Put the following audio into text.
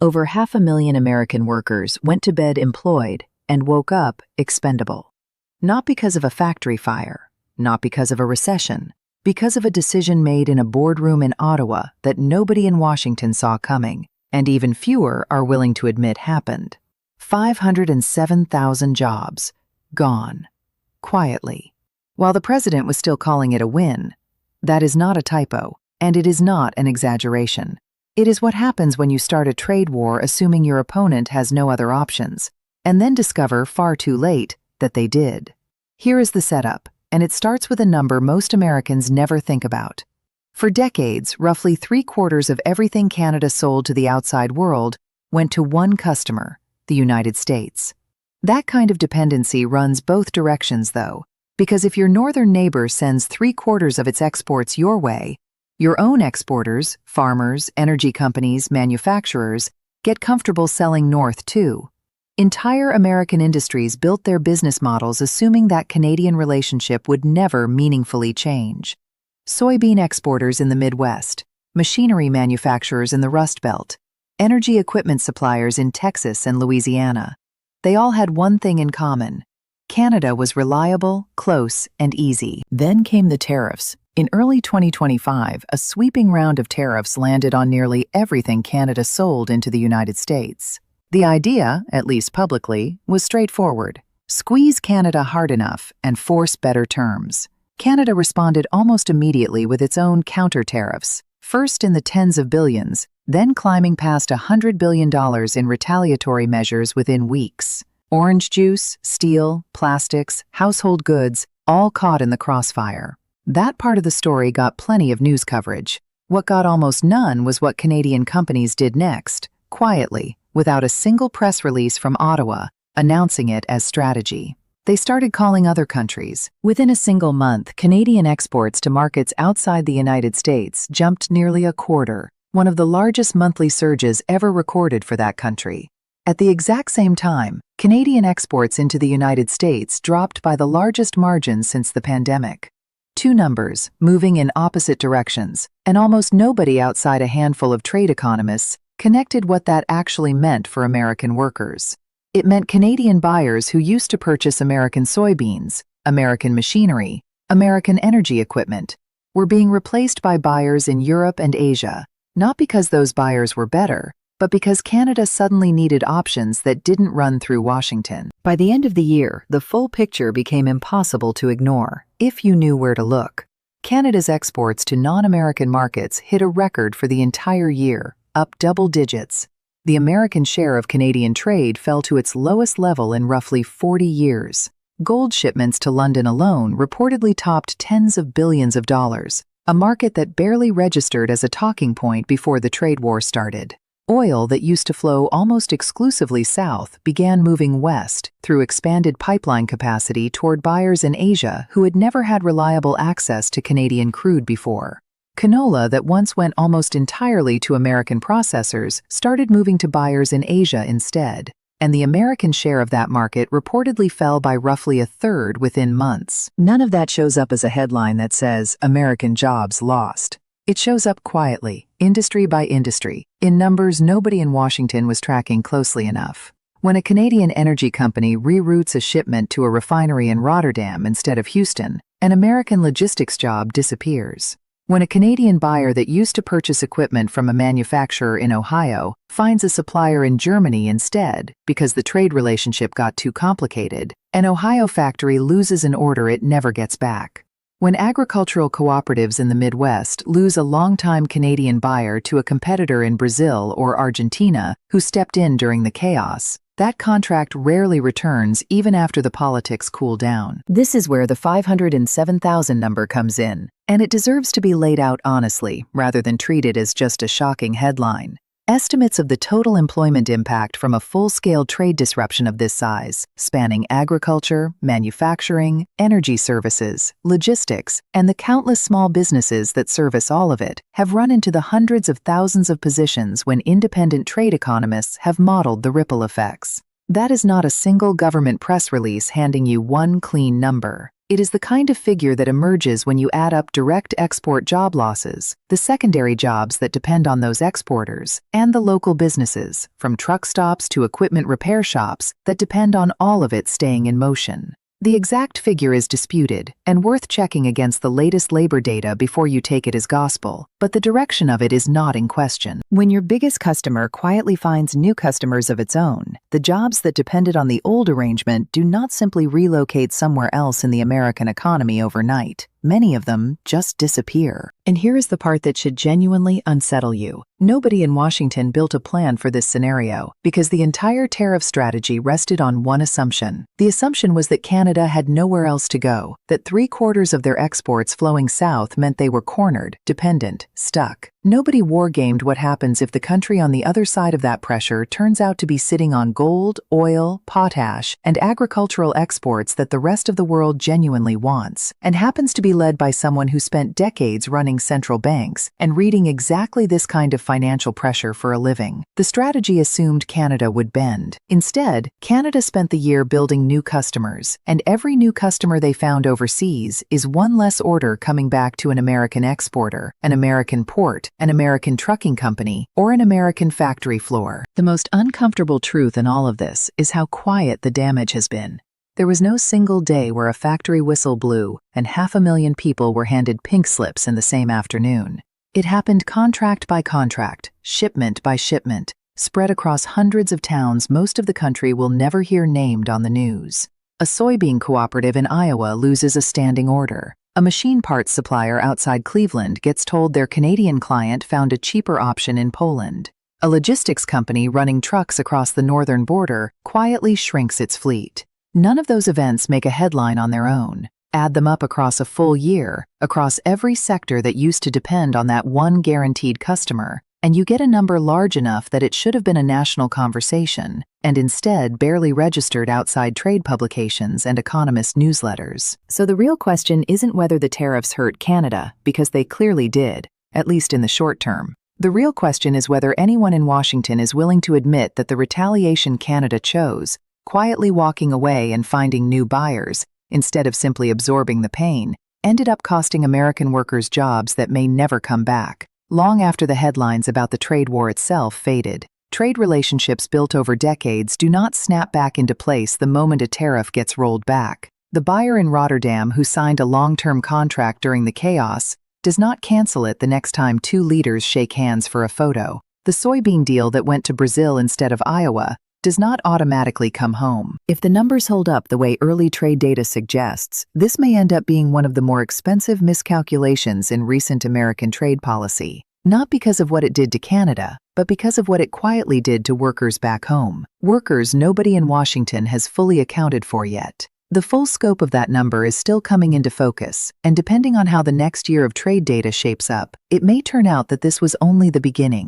Over 500,000 American workers went to bed employed and woke up expendable. Not because of a factory fire, not because of a recession, because of a decision made in a boardroom in Ottawa that nobody in Washington saw coming, and even fewer are willing to admit happened. 507,000 jobs gone, quietly, while the president was still calling it a win. That is not a typo, and it is not an exaggeration. It is what happens when you start a trade war assuming your opponent has no other options, and then discover far too late that they did. Here is the setup, and it starts with a number most Americans never think about. For decades, roughly 3/4 of everything Canada sold to the outside world went to one customer, the United States. That kind of dependency runs both directions, though, because if your northern neighbor sends 3/4 of its exports your way, your own exporters, farmers, energy companies, manufacturers, get comfortable selling north too. Entire American industries built their business models assuming that Canadian relationship would never meaningfully change. Soybean exporters in the Midwest, machinery manufacturers in the Rust Belt, energy equipment suppliers in Texas and Louisiana. They all had one thing in common. Canada was reliable, close, and easy. Then came the tariffs. In early 2025, a sweeping round of tariffs landed on nearly everything Canada sold into the United States. The idea, at least publicly, was straightforward. Squeeze Canada hard enough and force better terms. Canada responded almost immediately with its own counter-tariffs, first in the tens of billions, then climbing past $100 billion in retaliatory measures within weeks. Orange juice, steel, plastics, household goods, all caught in the crossfire. That part of the story got plenty of news coverage. What got almost none was what Canadian companies did next, quietly, without a single press release from Ottawa, announcing it as strategy. They started calling other countries. Within a single month, Canadian exports to markets outside the United States jumped nearly a quarter, one of the largest monthly surges ever recorded for that country. At the exact same time, Canadian exports into the United States dropped by the largest margin since the pandemic. Two numbers, moving in opposite directions, and almost nobody outside a handful of trade economists connected what that actually meant for American workers. It meant Canadian buyers who used to purchase American soybeans, American machinery, American energy equipment, were being replaced by buyers in Europe and Asia, not because those buyers were better, but because Canada suddenly needed options that didn't run through Washington. By the end of the year, the full picture became impossible to ignore, if you knew where to look. Canada's exports to non-American markets hit a record for the entire year, up double digits. The American share of Canadian trade fell to its lowest level in roughly 40 years. Gold shipments to London alone reportedly topped tens of billions of dollars, a market that barely registered as a talking point before the trade war started. Oil that used to flow almost exclusively south began moving west through expanded pipeline capacity toward buyers in Asia who had never had reliable access to Canadian crude before. Canola that once went almost entirely to American processors started moving to buyers in Asia instead, and the American share of that market reportedly fell by roughly a third within months. None of that shows up as a headline that says, "American jobs lost." It shows up quietly, industry by industry, in numbers nobody in Washington was tracking closely enough. When a Canadian energy company reroutes a shipment to a refinery in Rotterdam instead of Houston, an American logistics job disappears. When a Canadian buyer that used to purchase equipment from a manufacturer in Ohio finds a supplier in Germany instead because the trade relationship got too complicated, an Ohio factory loses an order it never gets back. When agricultural cooperatives in the Midwest lose a longtime Canadian buyer to a competitor in Brazil or Argentina who stepped in during the chaos, that contract rarely returns even after the politics cool down. This is where the 507,000 number comes in, and it deserves to be laid out honestly rather than treated as just a shocking headline. Estimates of the total employment impact from a full-scale trade disruption of this size, spanning agriculture, manufacturing, energy services, logistics, and the countless small businesses that service all of it, have run into the hundreds of thousands of positions when independent trade economists have modeled the ripple effects. That is not a single government press release handing you one clean number. It is the kind of figure that emerges when you add up direct export job losses, the secondary jobs that depend on those exporters, and the local businesses, from truck stops to equipment repair shops, that depend on all of it staying in motion. The exact figure is disputed and worth checking against the latest labor data before you take it as gospel, but the direction of it is not in question. When your biggest customer quietly finds new customers of its own, the jobs that depended on the old arrangement do not simply relocate somewhere else in the American economy overnight. Many of them just disappear. And here is the part that should genuinely unsettle you. Nobody in Washington built a plan for this scenario because the entire tariff strategy rested on one assumption. The assumption was that Canada had nowhere else to go, that 3/4 of their exports flowing south meant they were cornered, dependent, stuck. Nobody wargamed what happens if the country on the other side of that pressure turns out to be sitting on gold, oil, potash, and agricultural exports that the rest of the world genuinely wants, and happens to be led by someone who spent decades running central banks and reading exactly this kind of financial pressure for a living. The strategy assumed Canada would bend. Instead, Canada spent the year building new customers, and every new customer they found overseas is one less order coming back to an American exporter, an American port, an American trucking company, or an American factory floor. The most uncomfortable truth in all of this is how quiet the damage has been. There was no single day where a factory whistle blew and 500,000 people were handed pink slips in the same afternoon. It happened contract by contract, shipment by shipment, spread across hundreds of towns most of the country will never hear named on the news. A soybean cooperative in Iowa loses a standing order. A machine parts supplier outside Cleveland gets told their Canadian client found a cheaper option in Poland. A logistics company running trucks across the northern border quietly shrinks its fleet. None of those events make a headline on their own. Add them up across a full year, across every sector that used to depend on that one guaranteed customer, and you get a number large enough that it should have been a national conversation, and instead barely registered outside trade publications and economist newsletters. So the real question isn't whether the tariffs hurt Canada, because they clearly did, at least in the short term. The real question is whether anyone in Washington is willing to admit that the retaliation Canada chose, quietly walking away and finding new buyers, instead of simply absorbing the pain, ended up costing American workers jobs that may never come back. Long after the headlines about the trade war itself faded, trade relationships built over decades do not snap back into place the moment a tariff gets rolled back. The buyer in Rotterdam who signed a long-term contract during the chaos does not cancel it the next time two leaders shake hands for a photo. The soybean deal that went to Brazil instead of Iowa does not automatically come home. If the numbers hold up the way early trade data suggests, this may end up being one of the more expensive miscalculations in recent American trade policy. Not because of what it did to Canada, but because of what it quietly did to workers back home. Workers nobody in Washington has fully accounted for yet. The full scope of that number is still coming into focus, and depending on how the next year of trade data shapes up, it may turn out that this was only the beginning.